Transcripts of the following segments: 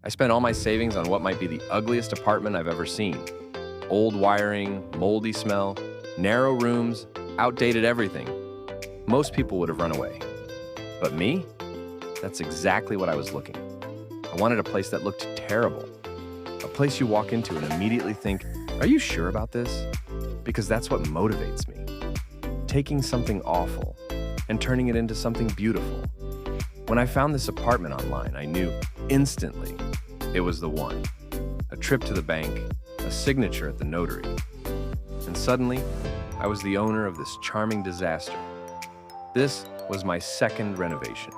I spent all my savings on what might be the ugliest apartment I've ever seen. Old wiring, moldy smell, narrow rooms, outdated everything. Most people would have run away. But me? That's exactly what I was looking. I wanted a place that looked terrible. A place you walk into and immediately think, are you sure about this? Because that's what motivates me. Taking something awful and turning it into something beautiful. When I found this apartment online, I knew instantly it was the one. A trip to the bank, a signature at the notary. And suddenly, I was the owner of this charming disaster. This was my second renovation.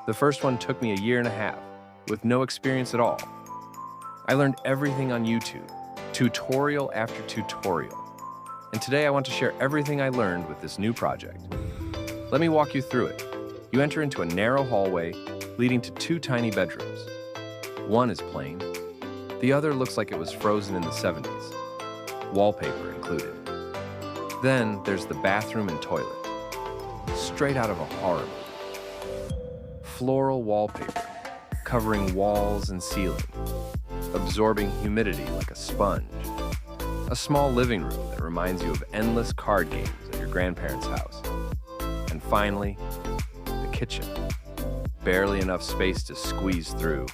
The first one took me 1.5 years, with no experience at all. I learned everything on YouTube, tutorial after tutorial. And today I want to share everything I learned with this new project. Let me walk you through it. You enter into a narrow hallway leading to 2 tiny bedrooms. One is plain. The other looks like it was frozen in the 70s. Wallpaper included. Then there's the bathroom and toilet. Straight out of a horror movie. Floral wallpaper, covering walls and ceiling, absorbing humidity like a sponge. A small living room that reminds you of endless card games at your grandparents' house. And finally, the kitchen. Barely enough space to squeeze through.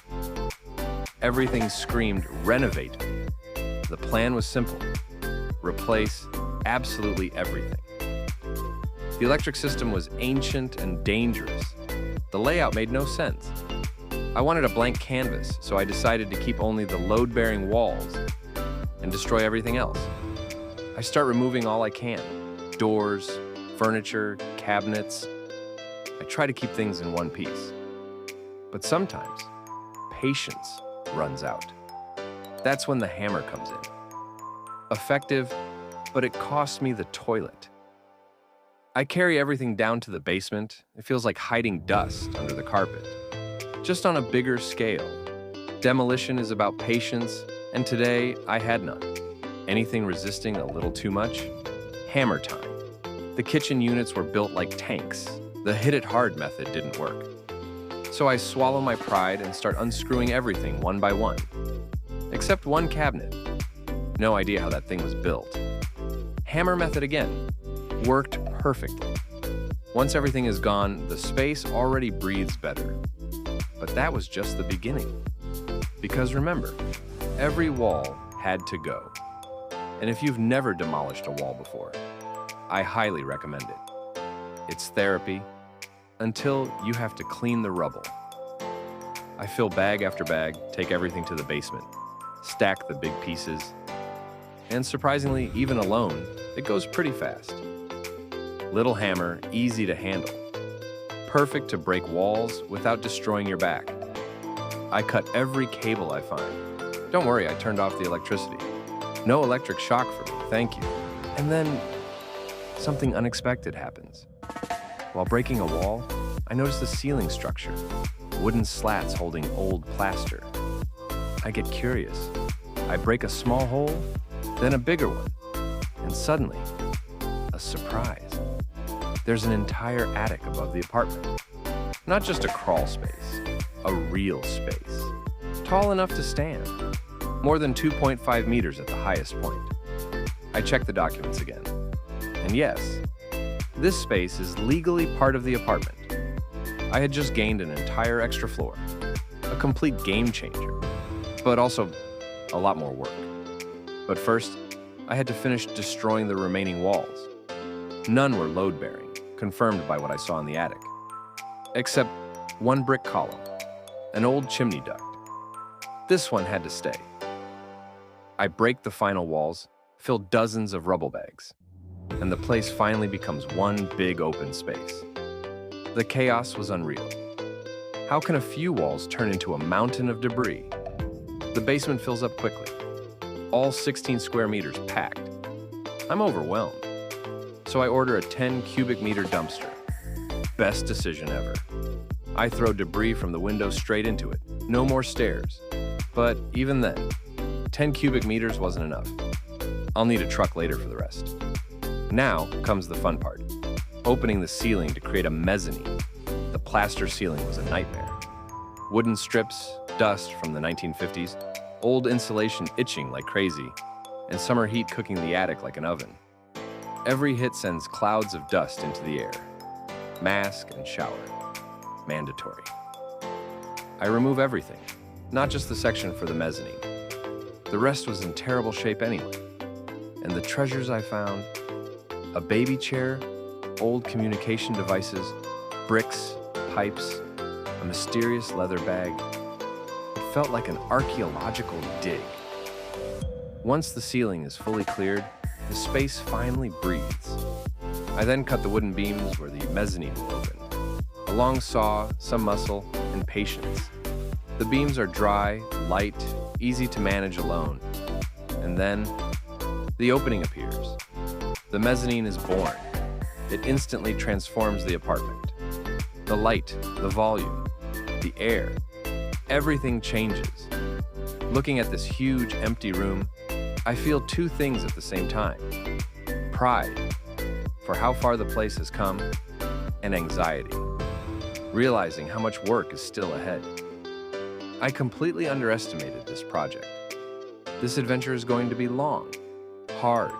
Everything screamed, renovate me. The plan was simple. Replace absolutely everything. The electric system was ancient and dangerous. The layout made no sense. I wanted a blank canvas, so I decided to keep only the load-bearing walls and destroy everything else. I start removing all I can. Doors, furniture, cabinets. I try to keep things in one piece. But sometimes, patience runs out. That's when the hammer comes in. Effective, but it costs me the toilet. I carry everything down to the basement. It feels like hiding dust under the carpet. Just on a bigger scale. Demolition is about patience, and today I had none. Anything resisting a little too much? Hammer time. The kitchen units were built like tanks. The hit it hard method didn't work. So I swallow my pride and start unscrewing everything one by one. Except one cabinet. No idea how that thing was built. Hammer method again. Worked perfectly. Once everything is gone, the space already breathes better. But that was just the beginning. Because remember, every wall had to go. And if you've never demolished a wall before, I highly recommend it. It's therapy until you have to clean the rubble. I fill bag after bag, take everything to the basement, stack the big pieces, and surprisingly, even alone, it goes pretty fast. Little hammer, easy to handle. Perfect to break walls without destroying your back. I cut every cable I find. Don't worry, I turned off the electricity. No electric shock for me, thank you. And then, something unexpected happens. While breaking a wall, I notice the ceiling structure. Wooden slats holding old plaster. I get curious. I break a small hole, then a bigger one. And suddenly, a surprise. There's an entire attic above the apartment. Not just a crawl space, a real space. Tall enough to stand. More than 2.5 meters at the highest point. I check the documents again. And yes, this space is legally part of the apartment. I had just gained an entire extra floor. A complete game changer. But also a lot more work. But first, I had to finish destroying the remaining walls. None were load-bearing, confirmed by what I saw in the attic. Except one brick column, an old chimney duct. This one had to stay. I break the final walls, fill dozens of rubble bags, and the place finally becomes one big open space. The chaos was unreal. How can a few walls turn into a mountain of debris? The basement fills up quickly. All 16 square meters packed. I'm overwhelmed. So I order a 10 cubic meter dumpster. Best decision ever. I throw debris from the window straight into it. No more stairs. But even then, 10 cubic meters wasn't enough. I'll need a truck later for the rest. Now comes the fun part. Opening the ceiling to create a mezzanine. The plaster ceiling was a nightmare. Wooden strips, dust from the 1950s, old insulation itching like crazy, and summer heat cooking the attic like an oven. Every hit sends clouds of dust into the air. Mask and shower. Mandatory. I remove everything, not just the section for the mezzanine. The rest was in terrible shape anyway. And the treasures I found: a baby chair, old communication devices, bricks, pipes, a mysterious leather bag. It felt like an archaeological dig. Once the ceiling is fully cleared, the space finally breathes. I then cut the wooden beams where the mezzanine will open. A long saw, some muscle, and patience. The beams are dry, light, easy to manage alone. And then, the opening appears. The mezzanine is born. It instantly transforms the apartment. The light, the volume, the air, everything changes. Looking at this huge, empty room, I feel two things at the same time. Pride, for how far the place has come, and anxiety, realizing how much work is still ahead. I completely underestimated this project. This adventure is going to be long, hard,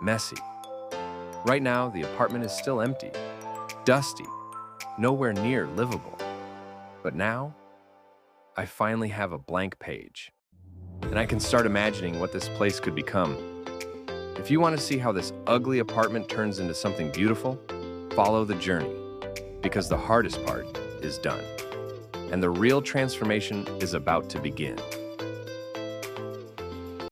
messy. Right now, the apartment is still empty, dusty, nowhere near livable. But now, I finally have a blank page, and I can start imagining what this place could become. If you want to see how this ugly apartment turns into something beautiful, follow the journey, because the hardest part is done, and the real transformation is about to begin.